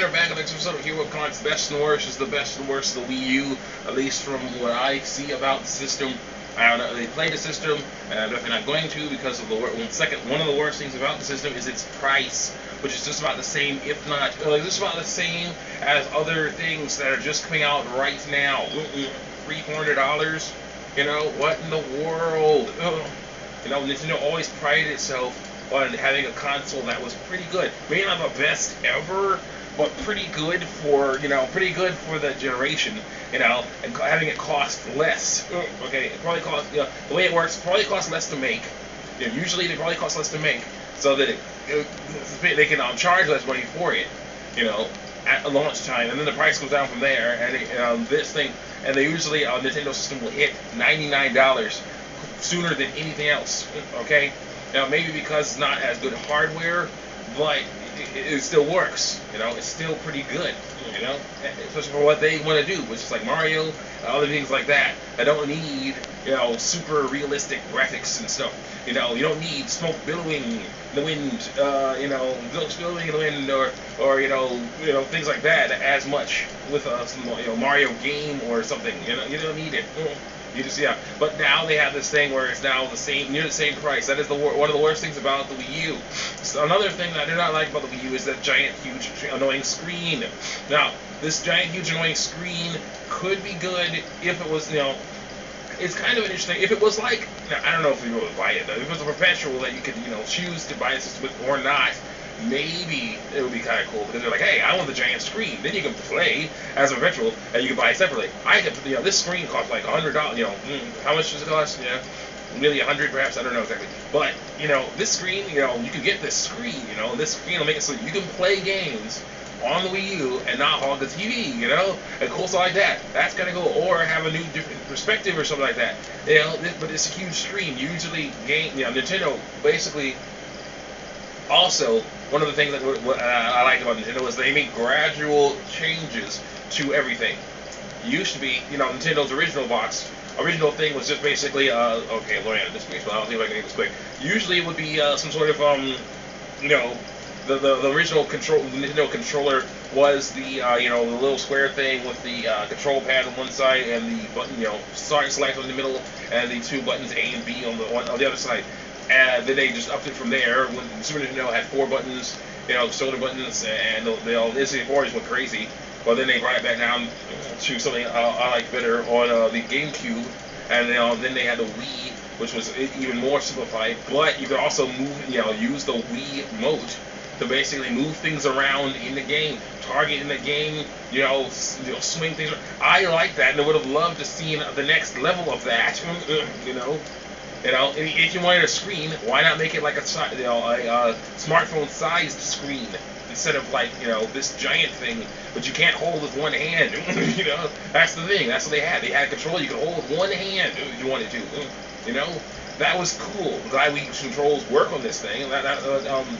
again, we're back on the next episode of Hero Comics Best and Worst. Is the best and worst of the Wii U, at least from what I see about the system. I don't know, they played the system, and I'm definitely not going to because of the one of the worst things about the system is its price, which is just about the same, if not, just about the same as other things that are just coming out right now. $300, you know, what in the world? Ugh. You know, Nintendo always prided itself on having a console that was pretty good. Maybe not the best ever, but pretty good for, pretty good for the generation, and having it cost less. Okay, it probably costs, the way it works, probably costs less to make. Usually they probably cost less to make, so that they can charge less money for it, at launch time, and then the price goes down from there, and they usually, Nintendo system will hit $99 sooner than anything else, okay? Now, maybe because it's not as good hardware, but it still works, it's still pretty good, especially for what they want to do, which is like Mario, other things like that don't need, super realistic graphics and stuff. You don't need smoke billowing in the wind, smoke billowing in the wind, or things like that as much with a Mario game or something. You don't need it. You just, but now they have this thing where it's now near the same price. That is one of the worst things about the Wii U. So another thing that I do not like about the Wii U is that giant, huge, annoying screen. Now, this giant, huge, annoying screen could be good if it was, it's kind of interesting. If it was like, I don't know if we would buy it, though. If it was a perpetual that you could, choose to buy this with or not, maybe it would be kind of cool, because they're like, hey, I want the giant screen. Then you can play as a virtual, and you can buy it separately. This screen costs like $100. How much does it cost? Really $100 perhaps. I don't know exactly. But this screen, you can get this screen. This screen will make it so you can play games on the Wii U and not hog the TV. And cool stuff like that. That's gonna go, or have a new different perspective or something like that. But it's a huge screen. Usually, Nintendo basically. Also, one of the things that I like about Nintendo is they make gradual changes to everything. It used to be, Nintendo's original thing was just basically, okay, Lord, this quick, but I'll see if I can make this quick. Usually it would be some sort of, the original Nintendo controller was the, the little square thing with the control pad on one side and the button, start and select on the middle, and the two buttons A and B on the other side. And then they just upped it from there. When Super Nintendo had 4 buttons, shoulder buttons, and they all always went crazy. But then they brought it back down to something I like better on the GameCube, and then they had the Wii, which was even more simplified. But you could also use the Wii Remote to basically move things around in the game, target in the game, swing things. I like that, and I would have loved to see the next level of that, if you wanted a screen, why not make it like a smartphone-sized screen instead of like, this giant thing, but you can't hold with one hand. That's the thing. That's what they had. They had control you could hold with one hand if you wanted to. That was cool. Glad Wii controls work on this thing.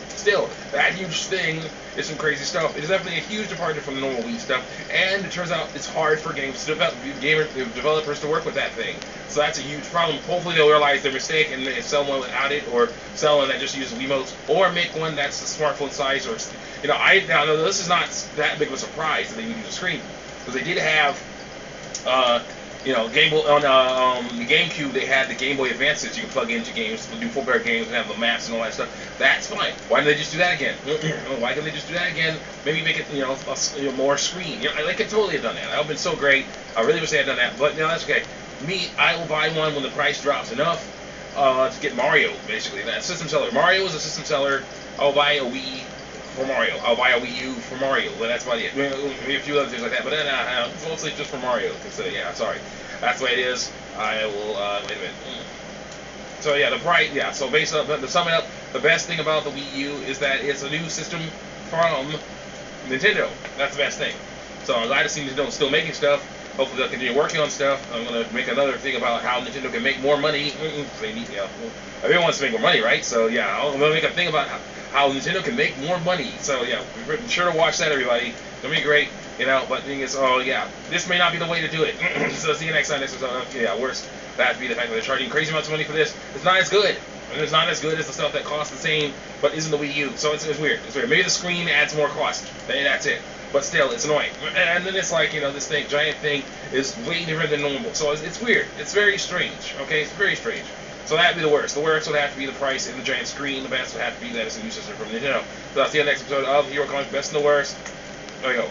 Still, that huge thing is some crazy stuff. It's definitely a huge departure from the normal Wii stuff, and it turns out it's hard for developers to work with that thing. So that's a huge problem. Hopefully they'll realize their mistake and sell one without it, or sell one that just uses Wiimotes, or make one that's a smartphone size, or now this is not that big of a surprise that they use a screen, because they did have Game Boy, on the GameCube, they had the Game Boy Advances you can plug into games, do full-player games, and have the maps and all that stuff. That's fine. Why didn't they just do that again? Why couldn't they just do that again? Maybe make it, more screen. They could totally have done that. That would have been so great. I really wish they had done that, but that's okay. Me, I will buy one when the price drops enough to get Mario, basically. That system seller. Mario is a system seller. I'll buy a Wii for Mario. I'll buy a Wii U for Mario, but that's about it. Maybe a few other things like that, but then mostly just for Mario. So sorry, that's the way it is. I will wait a minute. So the price. So basically, to sum it up, the best thing about the Wii U is that it's a new system from Nintendo. That's the best thing. So I'm glad to see Nintendo still making stuff. Hopefully they'll continue working on stuff. I'm gonna make another thing about how Nintendo can make more money. They need, everyone wants to make more money, right? So I'm gonna make a thing about how Nintendo can make more money. So be sure to watch that, everybody. It's gonna be great, But the thing is, this may not be the way to do it. So see you next time. Next episode. Worst that be the fact that they're charging crazy amounts of money for this. It's not as good. And it's not as good as the stuff that costs the same, but isn't the Wii U. So it's weird. It's weird. Maybe the screen adds more cost. That's it. but still, it's annoying. And then it's like, this giant thing is way different than normal. So it's weird. It's very strange. Okay, it's very strange. So that'd be the worst. The worst would have to be the price and the giant screen. The best would have to be that it's a new system from Nintendo. So I'll see you in the next episode of Hero Comics Best and the Worst. There we go.